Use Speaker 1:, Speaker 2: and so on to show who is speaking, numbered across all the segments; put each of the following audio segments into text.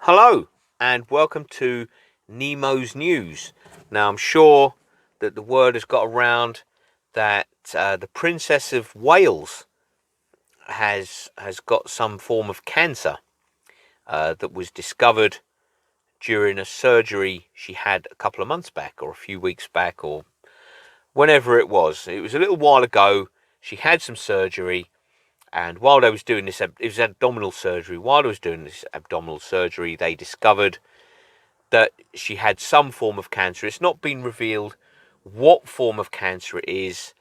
Speaker 1: Hello, and welcome to Nemo's News. Now, I'm sure that the word has got around that the Princess of Wales has got some form of cancer that was discovered during a surgery she had a couple of months back, or a few weeks back, or whenever it was. It was a little while ago. She had some surgery, and while they was doing this, it was abdominal surgery. While they was doing this abdominal surgery, they discovered that she had some form of cancer. It's not been revealed what form of cancer it is,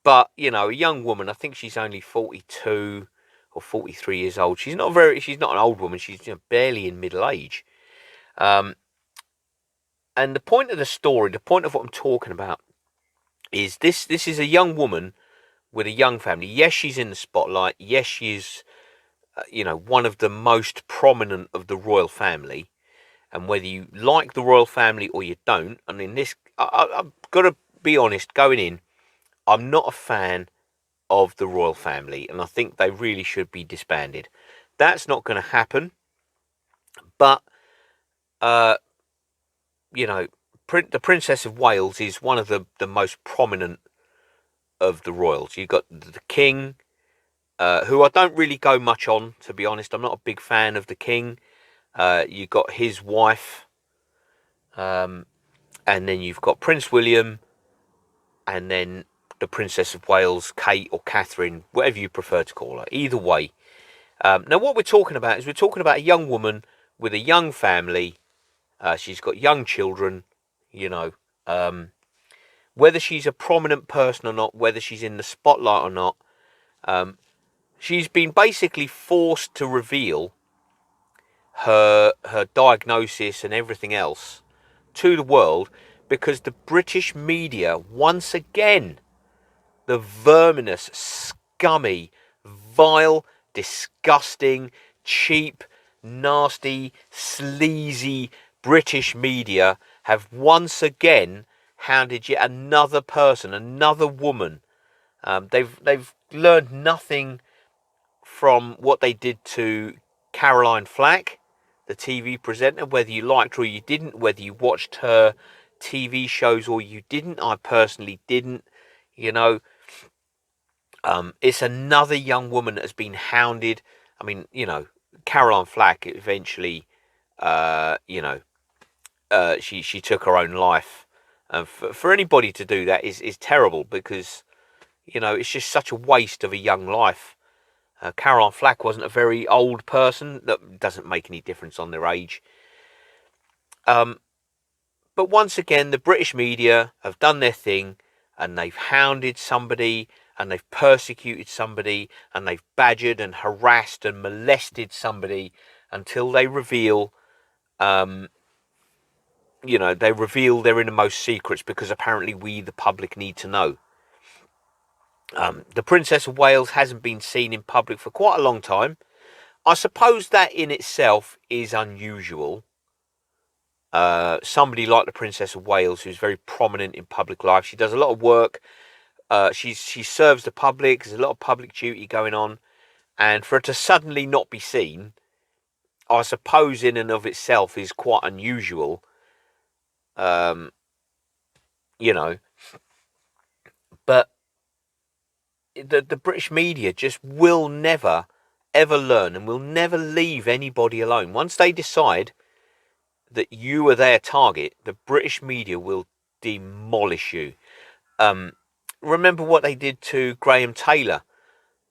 Speaker 1: but a young woman. I think she's only 42 or 43 years old. She's not an old woman. She's barely in middle age. Um, and the point of the story, the point of what I'm talking about, is this is a young woman with a young family. Yes, she's in the spotlight. Yes, she's one of the most prominent of the royal family. And whether you like the royal family or you don't, and in this, I've got to be honest, going in, I'm not a fan of the royal family, and I think they really should be disbanded. That's not going to happen, but, uh, you know, the Princess of Wales is one of the most prominent of the royals. You've got the King, who I don't really go much on, to be honest. I'm not a big fan of the King. You've got his wife, and then you've got Prince William, and then the Princess of Wales, Kate or Catherine, whatever you prefer to call her. Either way. Now, what we're talking about is we're talking about a young woman with a young family. She's got young children, you know. Whether she's a prominent person or not, whether she's in the spotlight or not, she's been basically forced to reveal her diagnosis and everything else to the world because the British media, once again, the verminous, scummy, vile, disgusting, cheap, nasty, sleazy British media have once again hounded yet another person, another woman. They've learned nothing from what they did to Caroline Flack, the TV presenter, whether you liked her or you didn't, whether you watched her TV shows or you didn't. I personally didn't. You know, it's another young woman that has been hounded. I mean, Caroline Flack eventually, she took her own life. And for anybody to do that is terrible because, it's just such a waste of a young life. Caroline Flack wasn't a very old person. That doesn't make any difference on their age. But once again, the British media have done their thing and they've hounded somebody and they've persecuted somebody and they've badgered and harassed and molested somebody until they reveal, they reveal their innermost secrets because apparently we, the public, need to know. The Princess of Wales hasn't been seen in public for quite a long time. I suppose that in itself is unusual. Somebody like the Princess of Wales, who's very prominent in public life, she does a lot of work. She serves the public. There's a lot of public duty going on, and for her to suddenly not be seen, I suppose in and of itself is quite unusual. Um, you know, but the British media just will never ever learn and will never leave anybody alone. Once they decide that you are their target, the British media will demolish you. Remember what they did to Graham Taylor,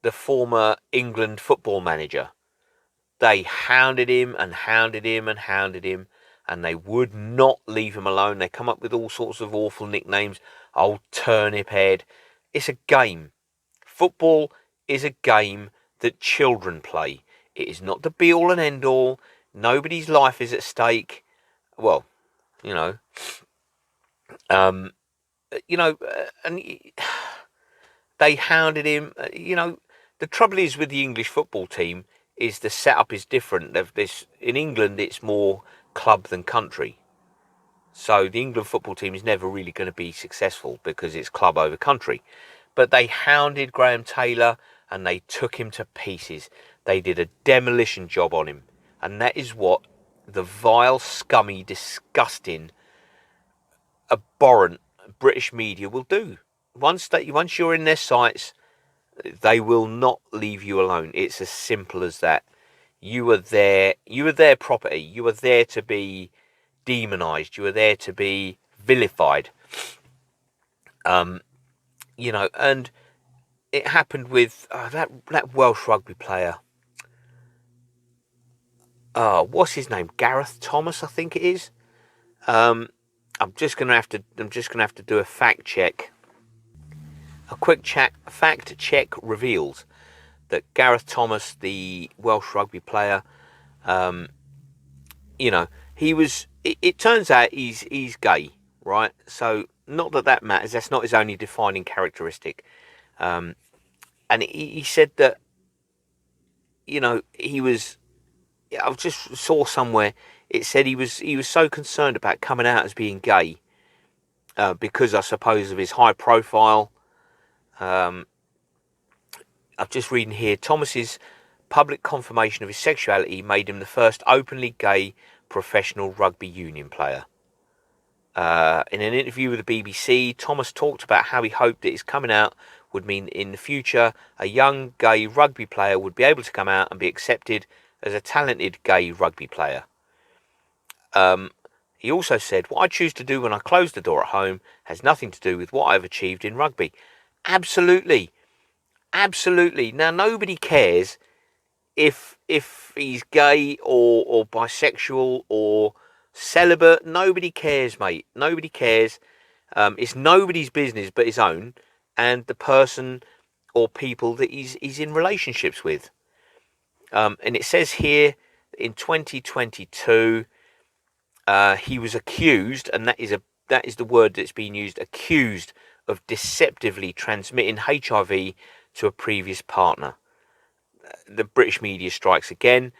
Speaker 1: the former England football manager. They hounded him and hounded him and hounded him, and they would not leave him alone. They come up with all sorts of awful nicknames. Old turnip head. It's a game. Football is a game that children play. It is not the be all and end all. Nobody's life is at stake. Well, you know, um, and they hounded him. The trouble is with the English football team is the setup is different. In England, it's more club than country. So the England football team is never really going to be successful because it's club over country. But they hounded Graham Taylor and they took him to pieces. They did a demolition job on him. And that is what the vile, scummy, disgusting, abhorrent British media will do. Once you're in their sights, they will not leave you alone. It's as simple as that. You are their property. You are there to be demonized. You are there to be vilified. And it happened with that Welsh rugby player. What's his name? Gareth Thomas, I think it is. I'm just gonna have to do a fact check. A quick fact check reveals that Gareth Thomas, the Welsh rugby player, he was. It turns out he's gay, right? So not that matters. That's not his only defining characteristic. And he said that, he was. I just saw somewhere it said he was so concerned about coming out as being gay because I suppose of his high profile. I'm just reading here. Thomas's public confirmation of his sexuality made him the first openly gay professional rugby union player. In an interview with the BBC, Thomas talked about how he hoped that his coming out would mean in the future a young gay rugby player would be able to come out and be accepted as a talented gay rugby player. He also said, "What I choose to do when I close the door at home has nothing to do with what I've achieved in rugby." Absolutely. Absolutely. Now, nobody cares if he's gay or bisexual or celibate. Nobody cares, mate. Nobody cares. It's nobody's business but his own and the person or people that he's in relationships with. And it says here in 2022, he was accused, and that is the word that's been used, accused of deceptively transmitting HIV to a previous partner. The British media strikes again.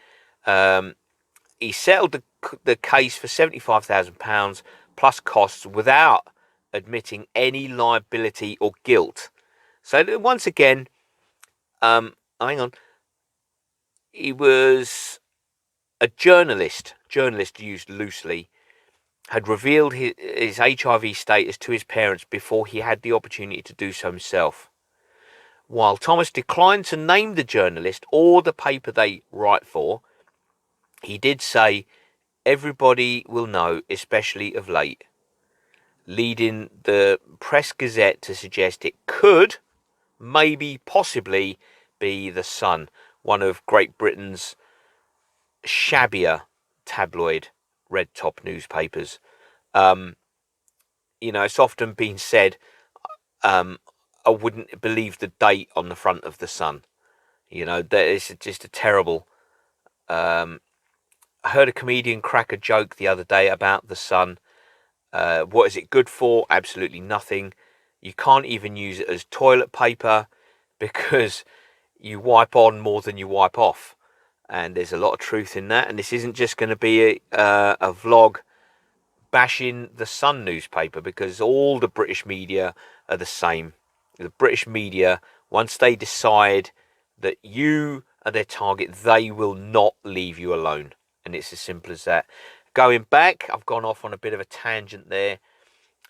Speaker 1: He settled the case for £75,000 plus costs without admitting any liability or guilt. So once again, hang on. He was a journalist used loosely, had revealed his HIV status to his parents before he had the opportunity to do so himself. While Thomas declined to name the journalist or the paper they write for, he did say, "Everybody will know, especially of late," leading the Press Gazette to suggest it could, maybe, possibly be The Sun, one of Great Britain's shabbier tabloid red top newspapers. It's often been said, I wouldn't believe the date on the front of The Sun. That is just a terrible. I heard a comedian crack a joke the other day about The Sun. What is it good for? Absolutely nothing. You can't even use it as toilet paper because you wipe on more than you wipe off. And there's a lot of truth in that. And this isn't just going to be a vlog bashing the Sun newspaper, because all the British media are the same. The British media, once they decide that you are their target, they will not leave you alone. And it's as simple as that. Going back, I've gone off on a bit of a tangent there.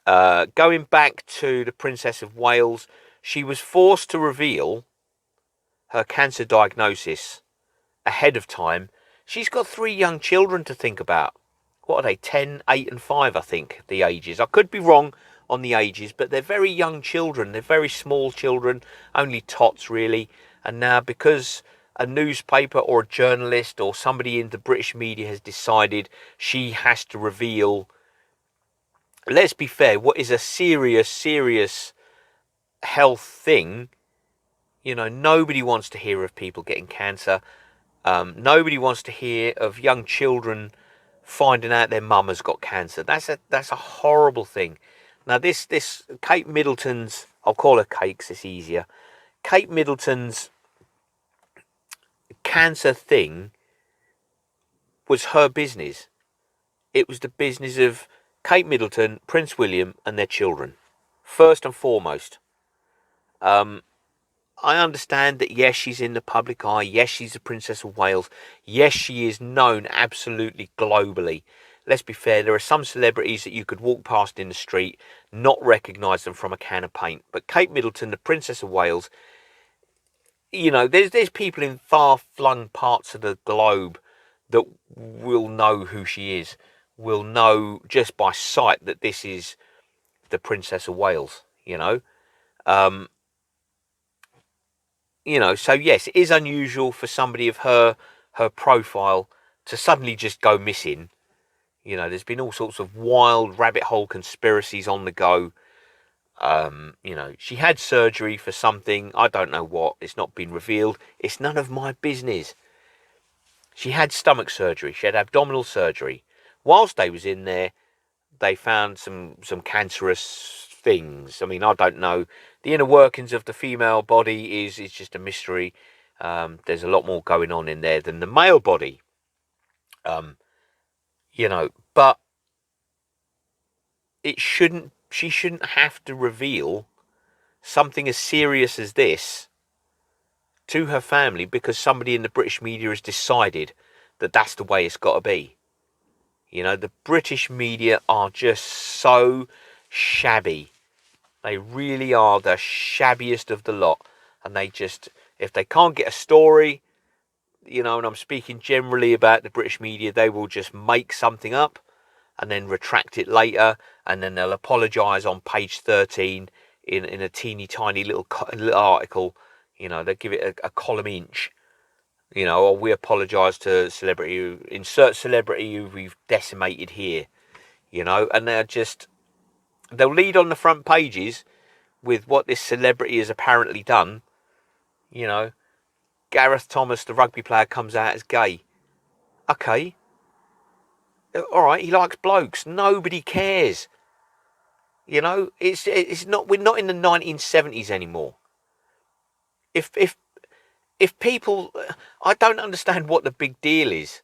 Speaker 1: Going back to the Princess of Wales, she was forced to reveal her cancer diagnosis ahead of time. She's got 3 young children to think about. What are they? 10, 8 and 5, I think, the ages. I could be wrong on the ages, but they're very young children. They're very small children, only tots really. And now, because a newspaper or a journalist or somebody in the British media has decided she has to reveal, let's be fair, what is a serious health thing. Nobody wants to hear of people getting cancer. Nobody wants to hear of young children finding out their mum has got cancer. That's a horrible thing. Now this Kate Middleton's, I'll call her Kate 'cause it's easier. Kate Middleton's cancer thing was her business. It was the business of Kate Middleton, Prince William, and their children, first and foremost. I understand that, yes, she's in the public eye. Yes, she's the Princess of Wales. Yes, she is known absolutely globally. Let's be fair, there are some celebrities that you could walk past in the street, not recognise them from a can of paint. But Kate Middleton, the Princess of Wales, there's people in far-flung parts of the globe that will know who she is, will know just by sight that this is the Princess of Wales. So yes, it is unusual for somebody of her profile to suddenly just go missing. There's been all sorts of wild rabbit hole conspiracies on the go. She had surgery for something, I don't know what, it's not been revealed. It's none of my business. She had stomach surgery, she had abdominal surgery. Whilst they was in there, they found some cancerous things. I mean, I don't know. The inner workings of the female body is just a mystery. There's a lot more going on in there than the male body. But she shouldn't have to reveal something as serious as this to her family because somebody in the British media has decided that that's the way it's got to be. The British media are just so shabby. They really are the shabbiest of the lot. And they just, if they can't get a story, and I'm speaking generally about the British media, they will just make something up and then retract it later. And then they'll apologise on page 13 in a teeny tiny little article. They'll give it a column inch. Or we apologise to insert celebrity who we've decimated here. And they'll lead on the front pages with what this celebrity has apparently done. Gareth Thomas, the rugby player, comes out as gay. Okay. Alright, he likes blokes. Nobody cares. It's not, we're not in the 1970s anymore. If people, I don't understand what the big deal is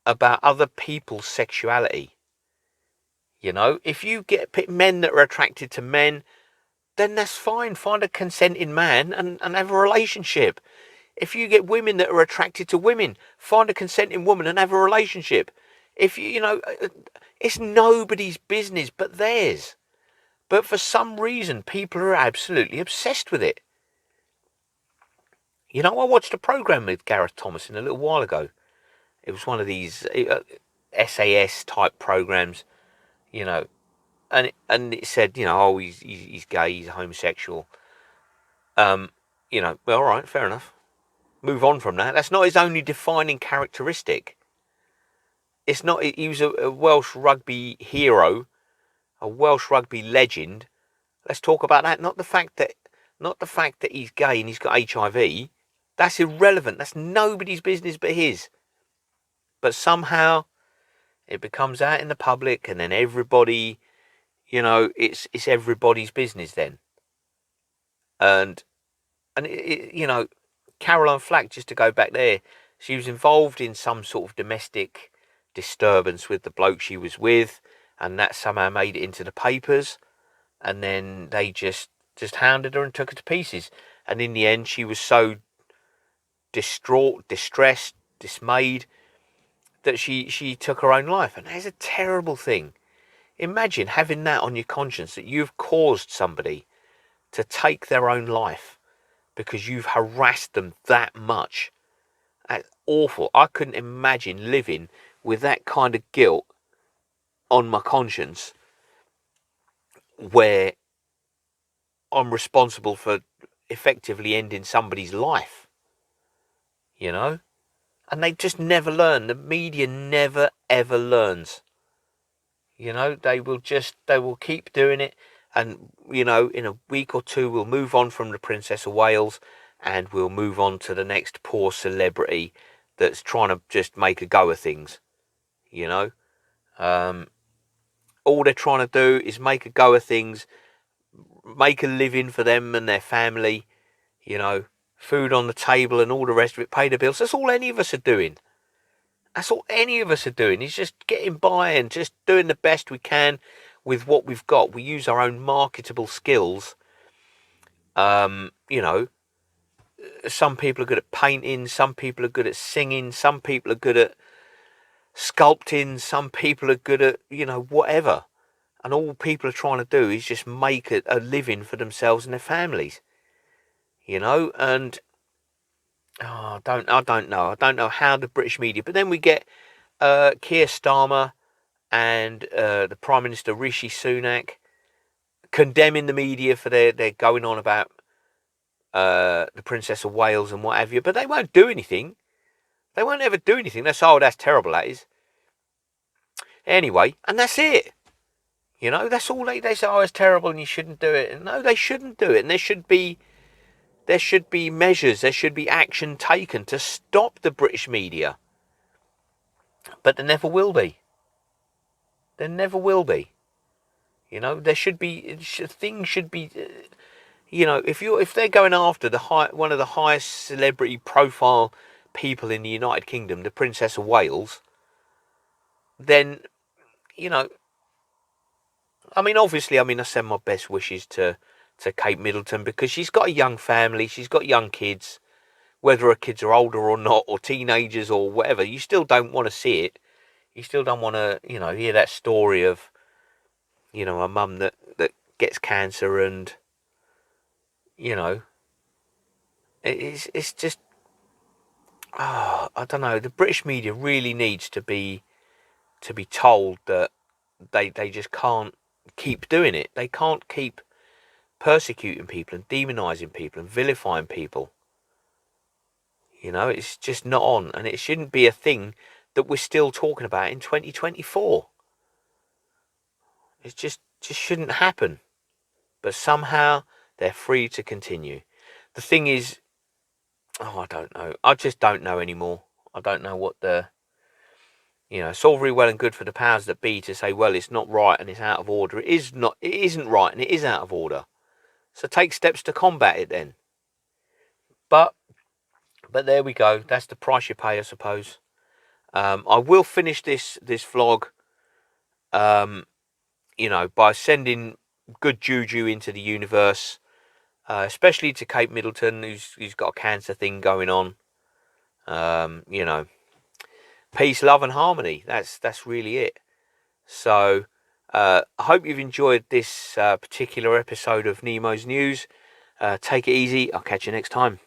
Speaker 1: about other people's sexuality. If you get men that are attracted to men, then that's fine. Find a consenting man and have a relationship. If you get women that are attracted to women, find a consenting woman and have a relationship. If it's nobody's business but theirs. But for some reason, people are absolutely obsessed with it. I watched a program with Gareth Thomas a little while ago. It was one of these SAS type programs, and it said, he's gay, he's homosexual. Well, all right, fair enough. Move on from that. That's not his only defining characteristic. It's not. He was a Welsh rugby hero, a Welsh rugby legend. Let's talk about that. Not the fact that he's gay and he's got HIV. That's irrelevant. That's nobody's business but his. But somehow it becomes out in the public, and then everybody, it's everybody's business then. And Caroline Flack, just to go back there, she was involved in some sort of domestic disturbance with the bloke she was with, and that somehow made it into the papers, and then they just hounded her and took her to pieces. And in the end, she was so distraught, distressed, dismayed that she took her own life. And that is a terrible thing. Imagine having that on your conscience, that you've caused somebody to take their own life because you've harassed them that much. That's awful. I couldn't imagine living with that kind of guilt on my conscience, where I'm responsible for effectively ending somebody's life. And they just never learn. The media never ever learns. They will keep doing it, and in a week or two we'll move on from the Princess of Wales, and we'll move on to the next poor celebrity that's trying to just make a go of things. All they're trying to do is make a go of things, make a living for them and their family, food on the table and all the rest of it, pay the bills. That's all any of us are doing. That's all any of us are doing, is just getting by and just doing the best we can with what we've got. We use our own marketable skills, some people are good at painting, some people are good at singing, some people are good at sculpting, some people are good at, whatever. And all people are trying to do is just make a living for themselves and their families, and I don't know. I don't know how the British media, but then we get Keir Starmer and the Prime Minister Rishi Sunak condemning the media for their going on about the Princess of Wales and what have you, but they won't do anything. They won't ever do anything. That's terrible, that is. Anyway, and that's it. That's all they say. Oh, it's terrible, and you shouldn't do it. And no, they shouldn't do it. And there should be measures. There should be action taken to stop the British media. But there never will be. There never will be. There should be things should be. If they're going after one of the highest celebrity profile people in the United Kingdom, the Princess of Wales, then obviously, I send my best wishes to Kate Middleton, because she's got a young family, she's got young kids. Whether her kids are older or not, or teenagers or whatever, you still don't want to see it. You still don't want to, hear that story of, a mum that gets cancer, and, it's just, I don't know. The British media really needs to be told that they just can't keep doing it. They can't keep persecuting people and demonising people and vilifying people. It's just not on, and it shouldn't be a thing that we're still talking about in 2024. It just shouldn't happen. But somehow they're free to continue. The thing is, I don't know. I just don't know anymore. I don't know what it's all very well and good for the powers that be to say, well, it's not right and it's out of order. It isn't right and it is out of order. So take steps to combat it then. But there we go. That's the price you pay, I suppose. I will finish this vlog, by sending good juju into the universe, especially to Kate Middleton, who's got a cancer thing going on. Peace, love, and harmony. That's really it. So I hope you've enjoyed this particular episode of Nemo's News. Take it easy. I'll catch you next time.